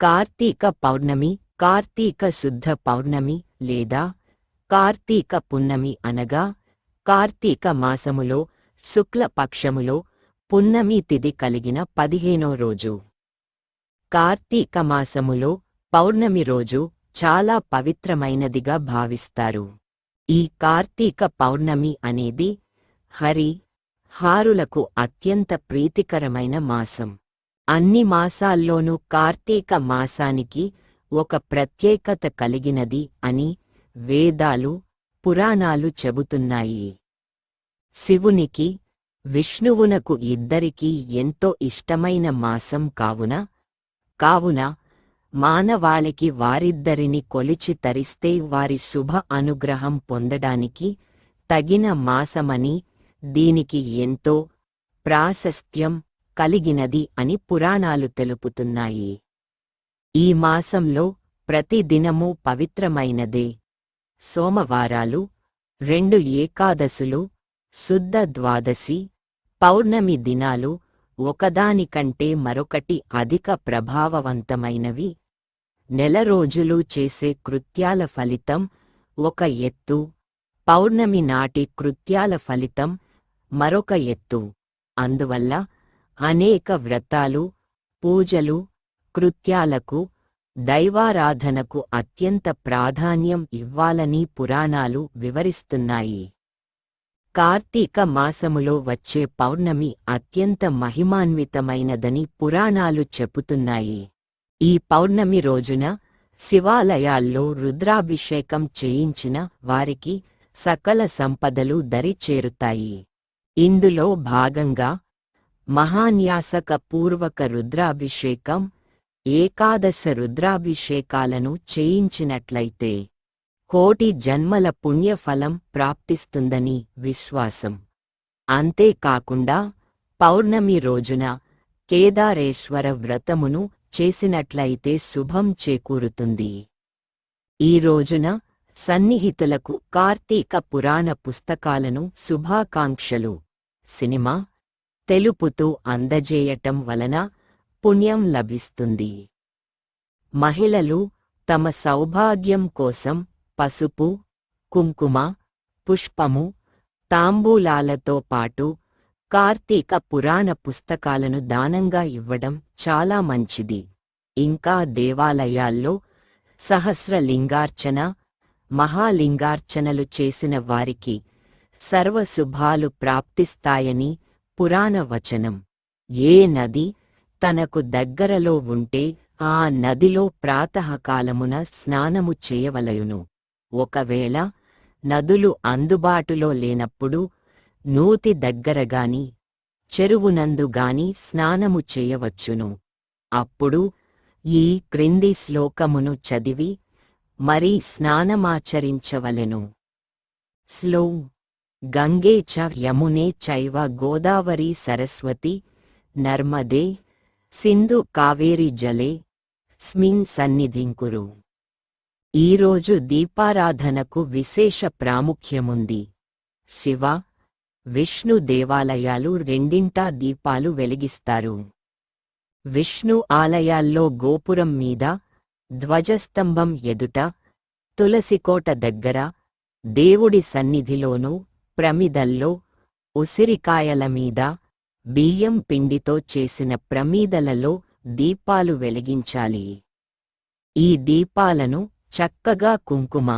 కార్తీక పౌర్ణమి, కార్తీక శుద్ధ పౌర్ణమి లేదా కార్తీక పున్నమి అనగా కార్తీక మాసములో శుక్ల పక్షములో పున్నమి తిథి కలిగిన 15వ రోజు. కార్తీక మాసములో పౌర్ణమి రోజు చాలా పవిత్రమైనదిగా భావిస్తారు. ఈ కార్తీక పౌర్ణమి అనేది హారులకు అత్యంత ప్రీతికరమైన మాసం. అన్ని మాసాల్లోనూ కార్తీక మాసానికి ఒక ప్రత్యేకత కలిగినది అని వేదాలు, పురాణాలు చెబుతున్నాయి. శివునికి, విష్ణువునకు ఇద్దరికీ ఎంతో ఇష్టమైన మాసం కావున మానవాళికి వారిద్దరిని కొలిచి తరిస్తే వారి శుభ అనుగ్రహం పొందడానికి తగిన మాసమని, దీనికి ఎంతో ప్రాశస్త్యం కలిగినది అని పురాణాలు తెలుపుతున్నాయి. ఈ మాసంలో ప్రతి దినమూ పవిత్రమైనదే. సోమవారాలు, 2 ఏకాదశులు, శుద్ధ ద్వాదశి, పౌర్ణమి దినాలు ఒకదానికంటే మరొకటి అధిక ప్రభావవంతమైనవి. నెల రోజులు చేసే కృత్యాల ఫలితం ఒక ఎత్తు, పౌర్ణమి నాటి కృత్యాల ఫలితం మరొక ఎత్తు. అందువల్ల అనేక వ్రతాలు, పూజలు, కృత్యాలకు, దైవారాధనకు అత్యంత ప్రాధాన్యం ఇవ్వాలని పురాణాలు వివరిస్తున్నాయి. కార్తీక మాసములో వచ్చే పౌర్ణమి అత్యంత మహిమాన్వితమైనదని పురాణాలు చెబుతున్నాయి. ఈ పౌర్ణమి రోజున శివాలయాల్లో రుద్రాభిషేకం చేయించిన వారికి సకల సంపదలు దరిచేరుతాయి. ఇందులో భాగంగా మహాన్యాసక పూర్వక రుద్రాభిషేకం, ఏకాదశ రుద్రాభిషేకాలను చేయించినట్లయితే కోటి జన్మల పుణ్యఫలం ప్రాప్తిస్తుందని విశ్వాసం. అంతేకాకుండా పౌర్ణమి రోజున కేదారేశ్వర వ్రతమును చేసినట్లయితే శుభం చేకూరుతుంది. ఈ రోజున సన్నిహితులకు కార్తీక పురాణ పుస్తకాలను శుభాకాంక్షలు సినిమా తెలుపుతూ అందజేయటం వలన పుణ్యం లభిస్తుంది. మహిళలు తమ సౌభాగ్యం కోసం పసుపు, కుంకుమ, పుష్పము, తాంబూలాలతో పాటు కార్తీక పురాణ పుస్తకాలను దానంగా ఇవ్వడం చాలా మంచిది. ఇంకా దేవాలయాల్లో సహస్రలింగార్చన, మహాలింగార్చనలు చేసిన వారికి సర్వశుభాలు ప్రాప్తిస్తాయని పురాణ వచనం. ఏ నది తనకు దగ్గరలో ఉంటే ఆ నదిలో ప్రాతకాలమున స్నానము చేయవలయును. ఒకవేళ నదులు అందుబాటులో లేనప్పుడు నూతి దగ్గరగాని, చెరువునందుగాని స్నానము చేయవచ్చును. అప్పుడు ఈ క్రింది శ్లోకమును చదివి మరీ స్నానమాచరించవలెను. గంగే చ యమునే చైవ గోదావరి సరస్వతి నర్మదే సింధు కావేరి జలే స్మిన్ సన్నిధింకురు. ఈరోజు దీపారాధనకు విశేష ప్రాముఖ్యముంది. శివ, విష్ణు దేవాలయాలు రెండింటా దీపాలు వెలిగిస్తారు. విష్ణు ఆలయాల్లో గోపురం మీద, ధ్వజస్తంభం ఎదుట, తులసికోట దగ్గర, దేవుడి సన్నిధిలోనూ, ప్రమిదల్లో, ఉసిరికాయల మీద, బియ్యం పిండితో చేసిన ప్రమీదలలో దీపాలు వెలిగించాలి. ఈ దీపాలను చక్కగా కుంకుమ,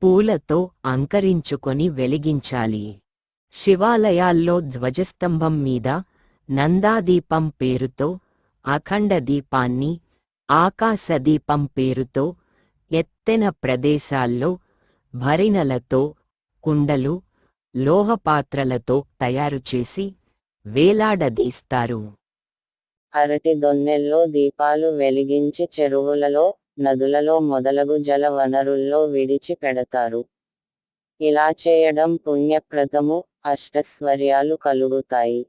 పూలతో అలంకరించుకొని వెలిగించాలి. శివాలయాల్లో ధ్వజస్తంభం మీద నందాదీపం పేరుతో అఖండ దీపాన్ని, ఆకాశదీపం పేరుతో ఎత్తైన ప్రదేశాల్లో భరిణలతో, కుండలు, లోహపాత్రలతో తయారుచేసి వేలాడదీస్తారు. అరటి దొన్నెల్లో దీపాలు వెలిగించి చెరువులలో, నదులలో మొదలగు జల వనరుల్లో విడిచి పెడతారు. ఇలా చేయడం పుణ్యప్రదము, అష్టైశ్వర్యాలు కలుగుతాయి.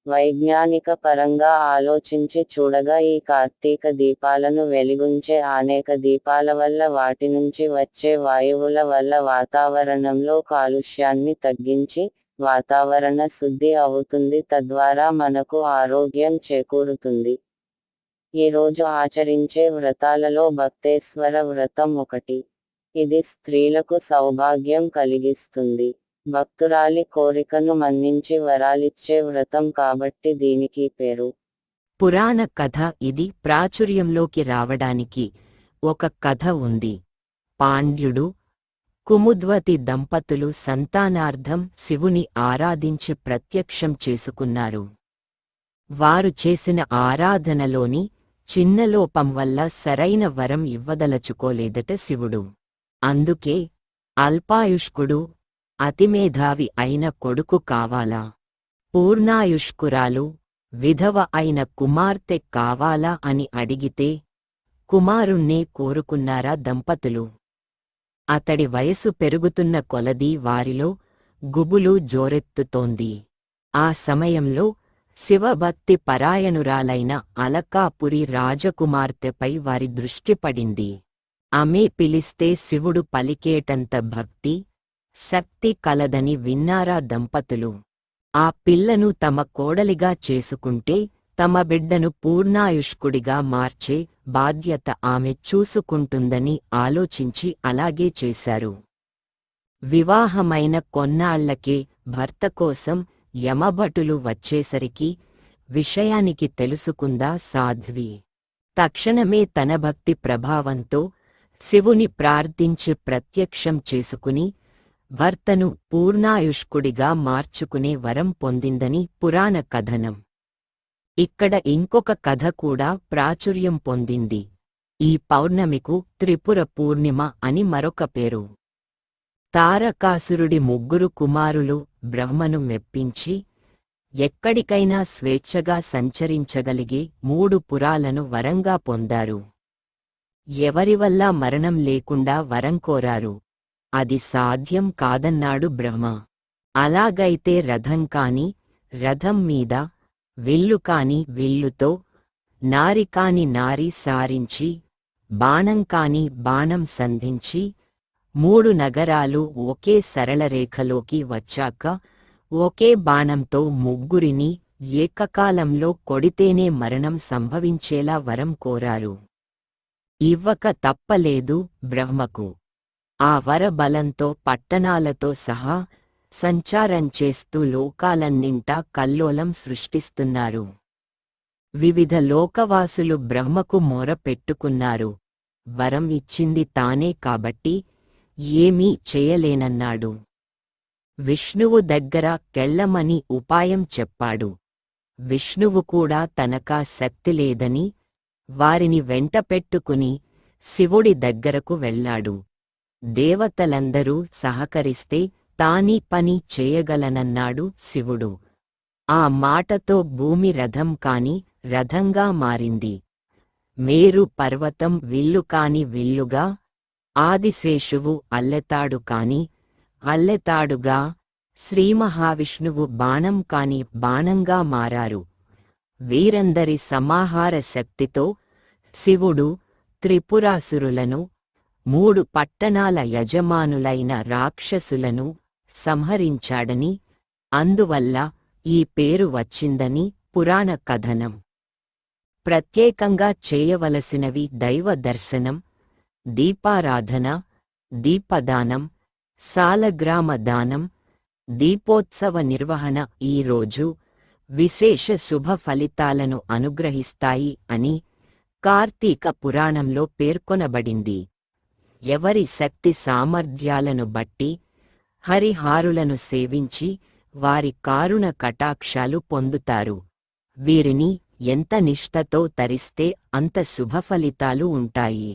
వైజ్ఞానిక పరంగా ఆలోచించి చూడగా ఈ కార్తీక దీపాలను వెలిగించే అనేక దీపాల వల్ల వాటి నుంచి వచ్చే వాయువుల వల్ల వాతావరణంలో కాలుష్యాన్ని తగ్గించి వాతావరణ శుద్ధి అవుతుంది. తద్వారా మనకు ఆరోగ్యం చేకూరుతుంది. ఈ రోజు ఆచరించే వ్రతాలలో భక్తేశ్వర వ్రతం ఒకటి. ఇది స్త్రీలకు సౌభాగ్యం కలిగిస్తుంది. భక్తురాలి కోరికను మన్నించి వరాలిచ్చే వ్రతం కాబట్టి దీనికి పేరు. పురాణ కథ. ఇది ప్రాచుర్యంలోకి రావడానికి ఒక కథ ఉంది. పాండ్యుడు, కుముద్వతి దంపతులు సంతానార్థం శివుని ఆరాధించి ప్రత్యక్షం చేసుకున్నారు. వారు చేసిన ఆరాధనలోని చిన్న లోపం వల్ల సరైన వరం ఇవ్వదలచుకోలేదట శివుడు. అందుకే అల్పాయుష్కుడు, అతిమేధావి అయిన కొడుకు కావాలా, పూర్ణాయుష్కురాలు, విధవ అయిన కుమార్తె కావాలా అని అడిగితే కుమారుణ్ణే కోరుకున్నారా దంపతులు. అతడి వయసు పెరుగుతున్న కొలదీ వారిలో గుబులు జోరెత్తుతోంది. ఆ సమయంలో శివభక్తి పరాయణురాలైన అలకాపురి రాజకుమార్తెపై వారి దృష్టి పడింది. ఆమె పిలిస్తే శివుడు పలికేటంత భక్తి, శక్తి కలదని విన్నారా దంపతులు. ఆ పిల్లను తమ కోడలిగా చేసుకుంటే తమ బిడ్డను పూర్ణాయుష్కుడిగా మార్చే బాధ్యత ఆమె చూసుకుంటుందని ఆలోచించి అలాగే చేశారు. వివాహమైన కొన్నాళ్లకే భర్త కోసం యమభటులు వచ్చేసరికి విషయానికి తెలుసుకుందా సాధ్వి. తక్షణమే తన భక్తి ప్రభావంతో శివుని ప్రార్థించి ప్రత్యక్షం చేసుకుని భర్తను పూర్ణాయుష్కుడిగా మార్చుకునే వరం పొందిందని పురాణ కథనం. ఇక్కడ ఇంకొక కథ కూడా ప్రాచుర్యం పొందింది. ఈ పౌర్ణమికు త్రిపుర పూర్ణిమ అని మరొక పేరు. తారకాసురుడి 3 కుమారులు బ్రహ్మను మెప్పించి ఎక్కడికైనా స్వేచ్ఛగా సంచరించగలిగే 3 పురాలను వరంగా పొందారు. ఎవరివల్ల మరణం లేకుండా వరం కోరారు. అది సాధ్యం కాదన్నాడు బ్రహ్మ. అలాగైతే రథం కాని రథం మీద, విల్లు కాని విల్లుతో, నారి కాని నారి సారించి, బాణం కాని బాణం సంధించి 3 నగరాలు ఒకే సరళరేఖలోకి వచ్చాక ఒకే బాణంతో 3 ఏకకాలంలో కొడితేనే మరణం సంభవించేలా వరం కోరారు. ఇవ్వక తప్పలేదు బ్రహ్మకు. ఆ వర బలంతో పట్టణాలతో సహా సంచారం చేస్తూ లోకాలన్నింటా కల్లోలం సృష్టిస్తున్నారు. వివిధ లోకవాసులు బ్రహ్మకు మొర పెట్టుకున్నారు. వరం ఇచ్చింది తానే కాబట్టి ఏమీ చేయలేనన్నాడు. విష్ణువు దగ్గర కెళ్ళమని ఉపాయం చెప్పాడు. విష్ణువు కూడా తనకా శక్తి లేదని వారిని వెంటపెట్టుకుని శివుడి దగ్గరకు వెళ్ళాడు. దేవతలందరూ సహకరిస్తే తానీ పని చేయగలనన్నాడు శివుడు. ఆ మాటతో భూమి రథం కాని రథంగా మారింది. మేరు పర్వతం విల్లు కాని విల్లుగా, ఆదిశేషువు అల్లెతాడు కాని అల్లెతాడుగా, శ్రీమహావిష్ణువు బాణం కాని బాణంగా మారారు. వీరందరి సమాహార శక్తితో శివుడు త్రిపురాసురులను, 3 పట్టణాల యజమానులైన రాక్షసులను సంహరించాడని, అందువల్ల ఈ పేరు వచ్చిందని పురాణ కథనం. ప్రత్యేకంగా చేయవలసినవి దైవ దర్శనం, దీపారాధన, దీపదానం, సాలగ్రామ దానం, దీపోత్సవ నిర్వహణ. ఈ రోజు విశేష శుభ ఫలితాలను అనుగ్రహిస్తాయి అని కార్తీక పురాణంలో పేర్కొనబడింది. ఎవరి శక్తి సామర్థ్యాలను బట్టి హరిహారులను సేవించి వారి కారుణ కటాక్షాలు పొందుతారు. వీరిని ఎంత నిష్ఠతో తరిస్తే అంత శుభఫలితాలు ఉంటాయి.